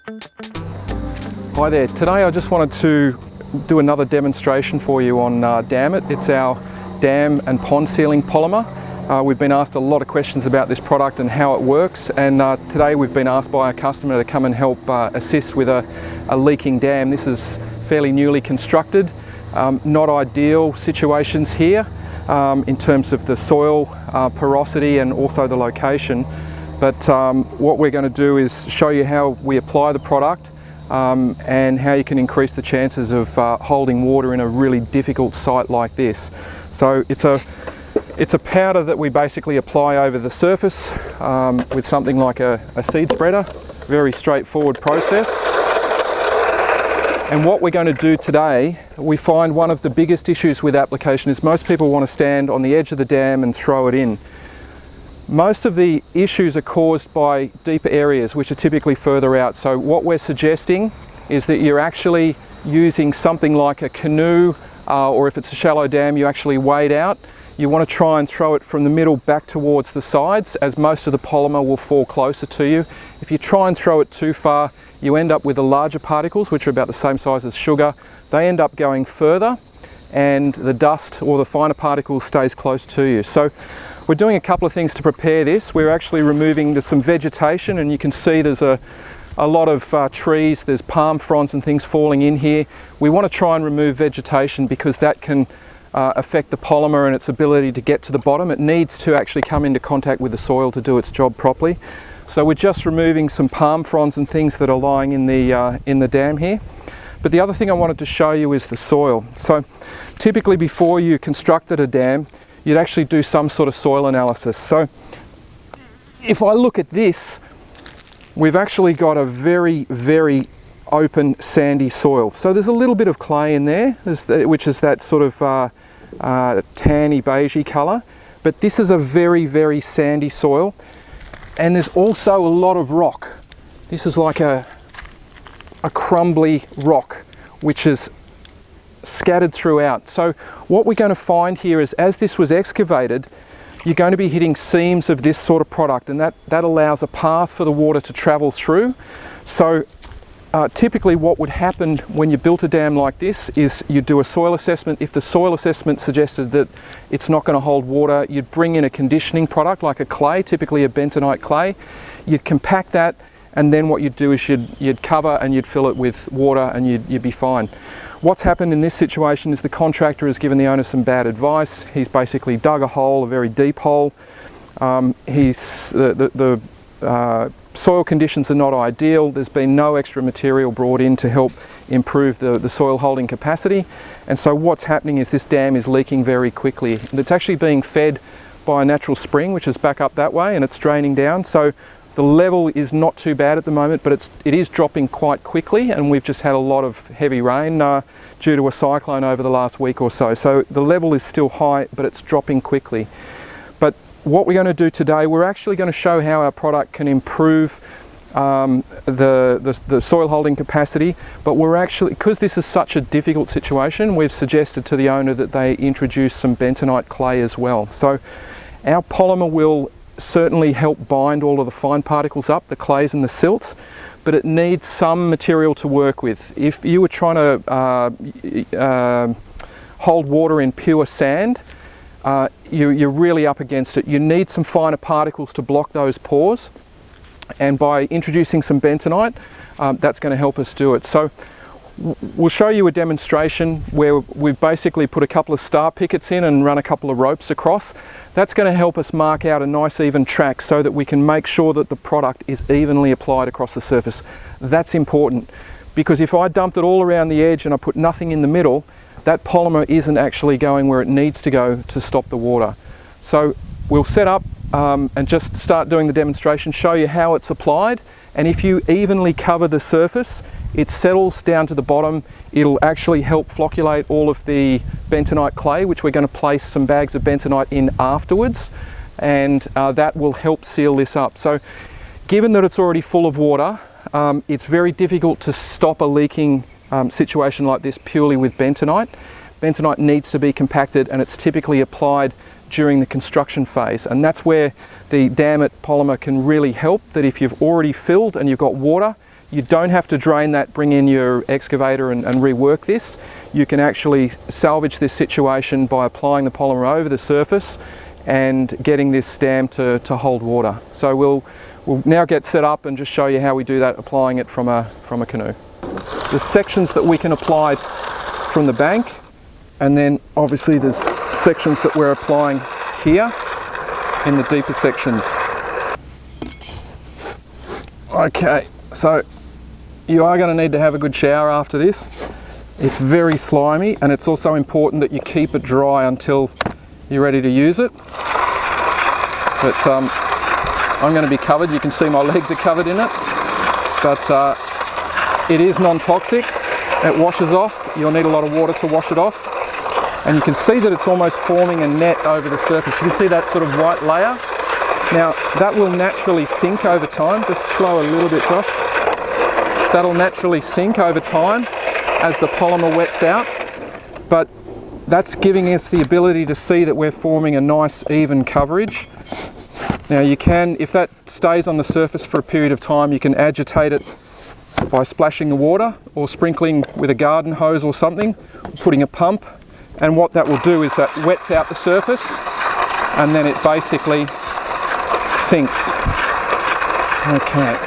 Hi there, today I just wanted to do another demonstration for you on DamIt. It's our dam and pond sealing polymer. We've been asked a lot of questions about this product and how it works, and today we've been asked by a customer to come and help assist with a leaking dam. This is fairly newly constructed, not ideal situations here in terms of the soil porosity and also the location. But what we're going to do is show you how we apply the product and how you can increase the chances of holding water in a really difficult site like this. So it's a powder that we basically apply over the surface with something like a seed spreader. Very straightforward process. And what we're going to do today, we find one of the biggest issues with application is most people want to stand on the edge of the dam and throw it in. Most of the issues are caused by deeper areas, which are typically further out. So what we're suggesting is that you're actually using something like a canoe, or if it's a shallow dam, you actually wade out. You want to try and throw it from the middle back towards the sides, as most of the polymer will fall closer to you. If you try and throw it too far, you end up with the larger particles, which are about the same size as sugar. They end up going further, and the dust or the finer particles stays close to you. So we're doing a couple of things to prepare this. We're actually removing some vegetation, and you can see there's a lot of trees, there's palm fronds and things falling in here. We want to try and remove vegetation because that can affect the polymer and its ability to get to the bottom. It needs to actually come into contact with the soil to do its job properly. So we're just removing some palm fronds and things that are lying in the dam here. But the other thing I wanted to show you is the soil. So typically before you constructed a dam, you'd actually do some sort of soil analysis. So if I look at this, we've actually got a very, very open sandy soil. So there's a little bit of clay in there, which is that sort of tanny beigey colour. But this is a very, very sandy soil. And there's also a lot of rock. This is like a crumbly rock, which is scattered throughout. So what we're going to find here is, as this was excavated, you're going to be hitting seams of this sort of product, and that allows a path for the water to travel through. So typically what would happen when you built a dam like this is you do a soil assessment. If the soil assessment suggested that it's not going to hold water, you'd bring in a conditioning product like a clay, typically a bentonite clay. You'd compact that, and then what you'd do is you'd cover and you'd fill it with water, and you'd be fine. What's happened in this situation is the contractor has given the owner some bad advice. He's basically dug a hole, a very deep hole. The soil conditions are not ideal. There's been no extra material brought in to help improve the soil holding capacity. And so what's happening is this dam is leaking very quickly. It's actually being fed by a natural spring, which is back up that way, and it's draining down. So the level is not too bad at the moment, but it is dropping quite quickly, and we've just had a lot of heavy rain due to a cyclone over the last week or so. So the level is still high, but it's dropping quickly. But what we're going to do today, we're actually going to show how our product can improve the soil holding capacity, but we're actually, because this is such a difficult situation, we've suggested to the owner that they introduce some bentonite clay as well. So our polymer will certainly help bind all of the fine particles up, the clays and the silts, but it needs some material to work with. If you were trying to hold water in pure sand, you're really up against it. You need some finer particles to block those pores, and by introducing some bentonite, that's going to help us do it. So we'll show you a demonstration where we've basically put a couple of star pickets in and run a couple of ropes across. That's going to help us mark out a nice even track so that we can make sure that the product is evenly applied across the surface. That's important, because if I dumped it all around the edge and I put nothing in the middle, that polymer isn't actually going where it needs to go to stop the water. So we'll set up and just start doing the demonstration, show you how it's applied, and if you evenly cover the surface, it settles down to the bottom. It'll actually help flocculate all of the bentonite clay, which we're going to place some bags of bentonite in afterwards, and that will help seal this up. So given that it's already full of water, it's very difficult to stop a leaking situation like this purely with bentonite. Bentonite needs to be compacted, and it's typically applied during the construction phase, and that's where the DamIt polymer can really help. That if you've already filled and you've got water, You don't have to drain that, bring in your excavator and rework this. You can actually salvage this situation by applying the polymer over the surface and getting this dam to hold water. So we'll now get set up and just show you how we do that, applying it from a canoe. The sections that we can apply from the bank, and then obviously there's sections that we're applying here in the deeper sections. Okay, so you are going to need to have a good shower after this. It's very slimy, and it's also important that you keep it dry until you're ready to use it. But I'm going to be covered. You can see my legs are covered in it. But it is non-toxic. It washes off. You'll need a lot of water to wash it off. And you can see that it's almost forming a net over the surface. You can see that sort of white layer. Now, that will naturally sink over time. Just slow a little bit, Josh. That'll naturally sink over time as the polymer wets out, but that's giving us the ability to see that we're forming a nice even coverage. Now you can, if that stays on the surface for a period of time, you can agitate it by splashing the water or sprinkling with a garden hose or something, putting a pump, and what that will do is that wets out the surface and then it basically sinks. Okay.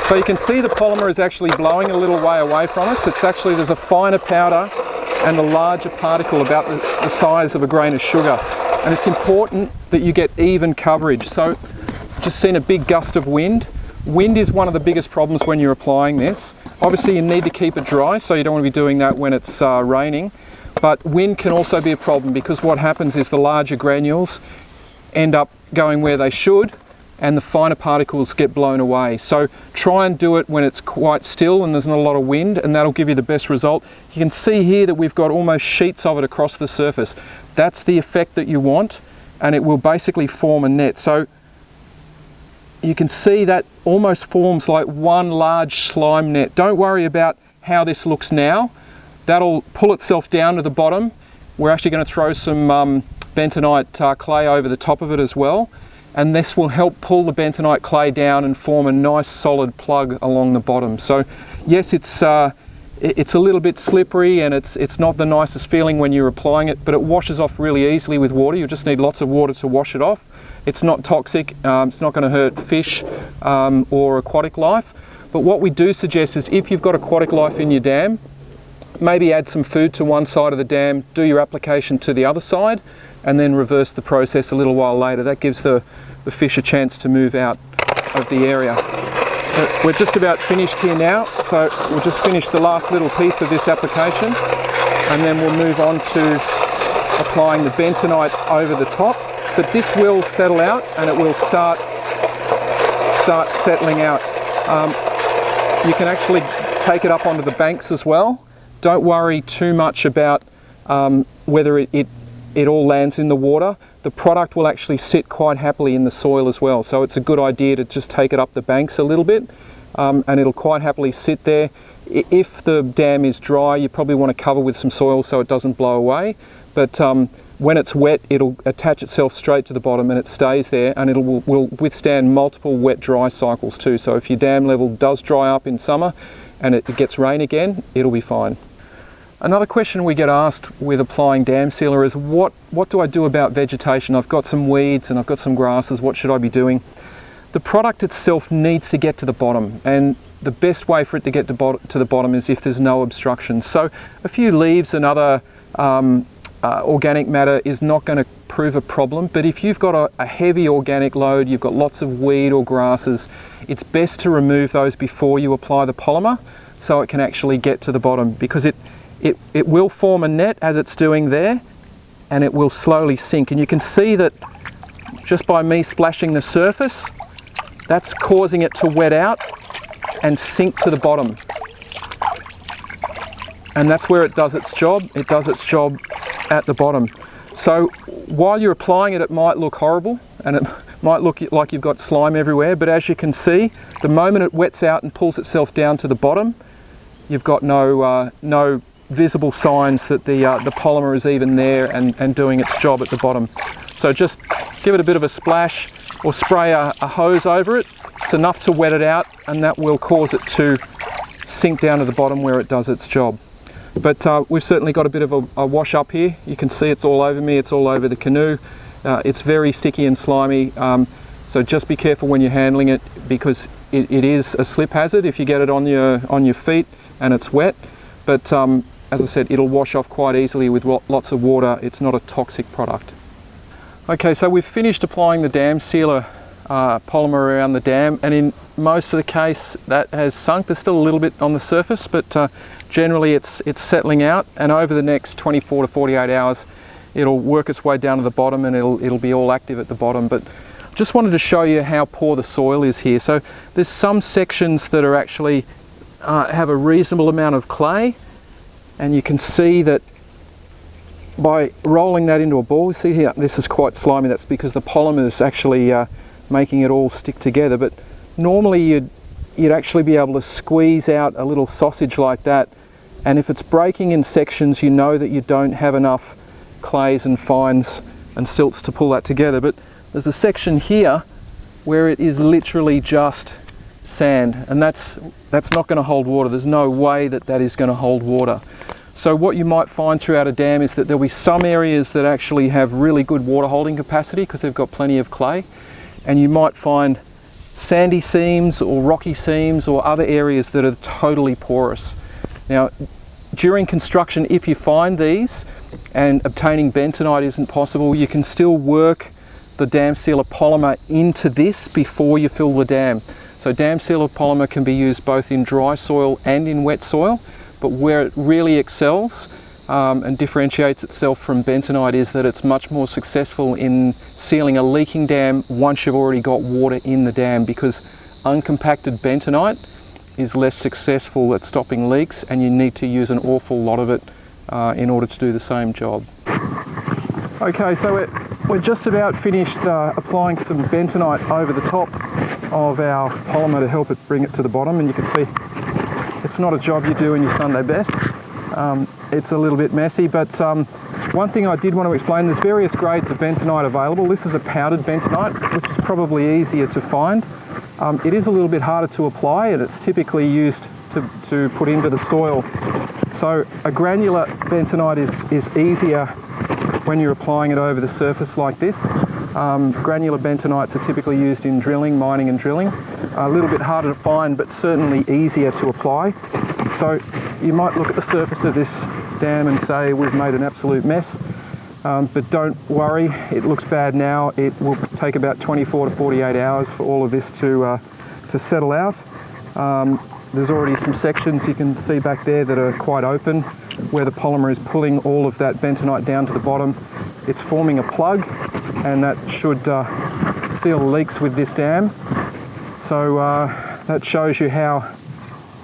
So you can see the polymer is actually blowing a little way away from us. It's actually, there's a finer powder and a larger particle about the size of a grain of sugar. And it's important that you get even coverage. So just seen a big gust of wind. Wind is one of the biggest problems when you're applying this. Obviously you need to keep it dry, so you don't want to be doing that when it's raining. But wind can also be a problem, because what happens is the larger granules end up going where they should, and the finer particles get blown away. So try and do it when it's quite still and there's not a lot of wind, and that'll give you the best result. You can see here that we've got almost sheets of it across the surface. That's the effect that you want, and it will basically form a net. So you can see that almost forms like one large slime net. Don't worry about how this looks now. That'll pull itself down to the bottom. We're actually going to throw some bentonite clay over the top of it as well, and this will help pull the bentonite clay down and form a nice solid plug along the bottom. So yes, it's a little bit slippery, and it's not the nicest feeling when you're applying it, but it washes off really easily with water. You just need lots of water to wash it off. It's not toxic, it's not going to hurt fish or aquatic life. But what we do suggest is, if you've got aquatic life in your dam, maybe add some food to one side of the dam, do your application to the other side, and then reverse the process a little while later. That gives the fish a chance to move out of the area. We're just about finished here now, so we'll just finish the last little piece of this application, and then we'll move on to applying the bentonite over the top. But this will settle out, and it will start settling out. You can actually take it up onto the banks as well. Don't worry too much about whether it all lands in the water. The product will actually sit quite happily in the soil as well. So it's a good idea to just take it up the banks a little bit, and it'll quite happily sit there. If the dam is dry, you probably want to cover with some soil so it doesn't blow away. But when it's wet, it'll attach itself straight to the bottom, and it stays there, and it will withstand multiple wet-dry cycles too. So if your dam level does dry up in summer and it gets rain again, it'll be fine. Another question we get asked with applying dam sealer is, what do I do about vegetation? I've got some weeds and I've got some grasses, what should I be doing? The product itself needs to get to the bottom, and the best way for it to get to the bottom is if there's no obstruction. So a few leaves and other organic matter is not going to prove a problem, but if you've got a heavy organic load, you've got lots of weed or grasses, it's best to remove those before you apply the polymer, so it can actually get to the bottom, because it will form a net as it's doing there, and it will slowly sink. And you can see that just by me splashing the surface, that's causing it to wet out and sink to the bottom. And that's where it does its job. It does its job at the bottom. So while you're applying it, it might look horrible, and it might look like you've got slime everywhere, but as you can see, the moment it wets out and pulls itself down to the bottom, you've got no visible signs that the polymer is even there and doing its job at the bottom. So just give it a bit of a splash, or spray a hose over it It's enough to wet it out, and that will cause it to sink down to the bottom where it does its job. But we've certainly got a bit of a wash up here. You can see it's all over me, it's all over the canoe. It's very sticky and slimy, so just be careful when you're handling it, because it is a slip hazard if you get it on your feet and it's wet. But as I said, it'll wash off quite easily with lots of water. It's not a toxic product. Okay, so we've finished applying the dam sealer polymer around the dam, and in most of the case that has sunk. There's still a little bit on the surface, but generally it's settling out, and over the next 24 to 48 hours it'll work its way down to the bottom, and it'll be all active at the bottom. But just wanted to show you how poor the soil is here. So there's some sections that are actually have a reasonable amount of clay, and you can see that by rolling that into a ball. See here, this is quite slimy. That's because the polymer is actually making it all stick together. But normally you'd actually be able to squeeze out a little sausage like that, and if it's breaking in sections, you know that you don't have enough clays and fines and silts to pull that together. But there's a section here where it is literally just sand, and that's not going to hold water. There's no way that is going to hold water. So what you might find throughout a dam is that there'll be some areas that actually have really good water holding capacity because they've got plenty of clay, and you might find sandy seams or rocky seams or other areas that are totally porous. Now, during construction, if you find these and obtaining bentonite isn't possible, you can still work the dam sealer polymer into this before you fill the dam. So dam sealer polymer can be used both in dry soil and in wet soil, but where it really excels and differentiates itself from bentonite is that it's much more successful in sealing a leaking dam once you've already got water in the dam, because uncompacted bentonite is less successful at stopping leaks, and you need to use an awful lot of it in order to do the same job. Okay, so we're just about finished applying some bentonite over the top of our polymer to help it bring it to the bottom, and you can see it's not a job you do in your Sunday best. It's a little bit messy, but one thing I did want to explain, there's various grades of bentonite available. This is a powdered bentonite, which is probably easier to find. It is a little bit harder to apply, and it's typically used to put into the soil. So a granular bentonite is easier when you're applying it over the surface like this. Granular bentonites are typically used in drilling, mining and drilling. A little bit harder to find, but certainly easier to apply. So you might look at the surface of this dam and say we've made an absolute mess, but don't worry, it looks bad now. It will take about 24 to 48 hours for all of this to settle out. There's already some sections you can see back there that are quite open, where the polymer is pulling all of that bentonite down to the bottom. It's forming a plug, and that should seal leaks with this dam. So that shows you how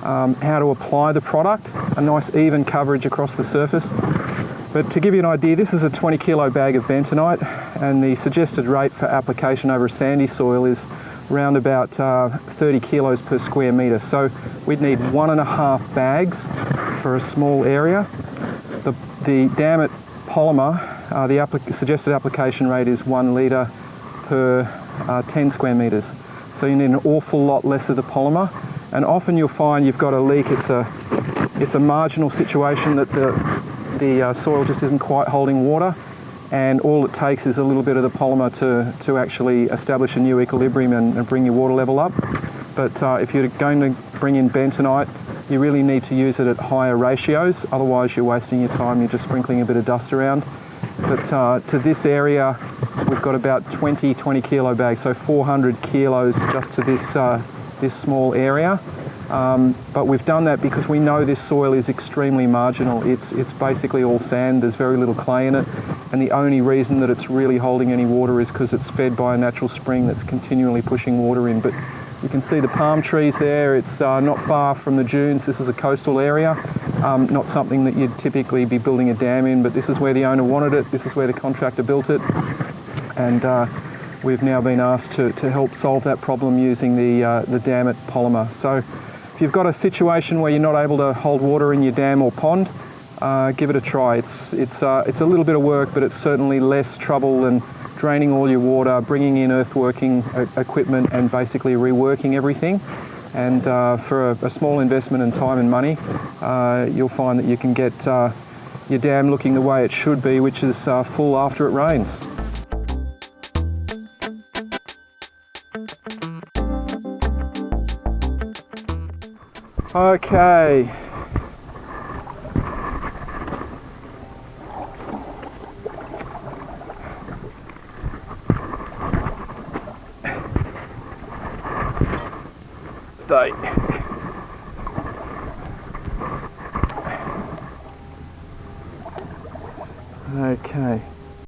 to apply the product, a nice even coverage across the surface. But to give you an idea, this is a 20 kilo bag of bentonite, and the suggested rate for application over a sandy soil is around about 30 kilos per square metre. So we'd need 1.5 bags for a small area. The DamIt polymer, the suggested application rate is 1 litre per 10 square metres. So you need an awful lot less of the polymer, and often you'll find you've got a leak. It's a marginal situation that the soil just isn't quite holding water, and all it takes is a little bit of the polymer to actually establish a new equilibrium and bring your water level up. But if you're going to bring in bentonite, you really need to use it at higher ratios, otherwise you're wasting your time, you're just sprinkling a bit of dust around. But to this area, we've got about 20 kilo bags, so 400 kilos just to this small area. But we've done that because we know this soil is extremely marginal. It's basically all sand, there's very little clay in it, and the only reason that it's really holding any water is because it's fed by a natural spring that's continually pushing water in. But you can see the palm trees there. It's not far from the dunes. This is a coastal area, not something that you'd typically be building a dam in, but this is where the owner wanted it, this is where the contractor built it, and we've now been asked to help solve that problem using the DamIt polymer. So if you've got a situation where you're not able to hold water in your dam or pond, give it a try. It's a little bit of work, but it's certainly less trouble than draining all your water, bringing in earthworking equipment and basically reworking everything. And for a small investment in time and money, you'll find that you can get your dam looking the way it should be, which is full after it rains. Okay. Stay. Okay.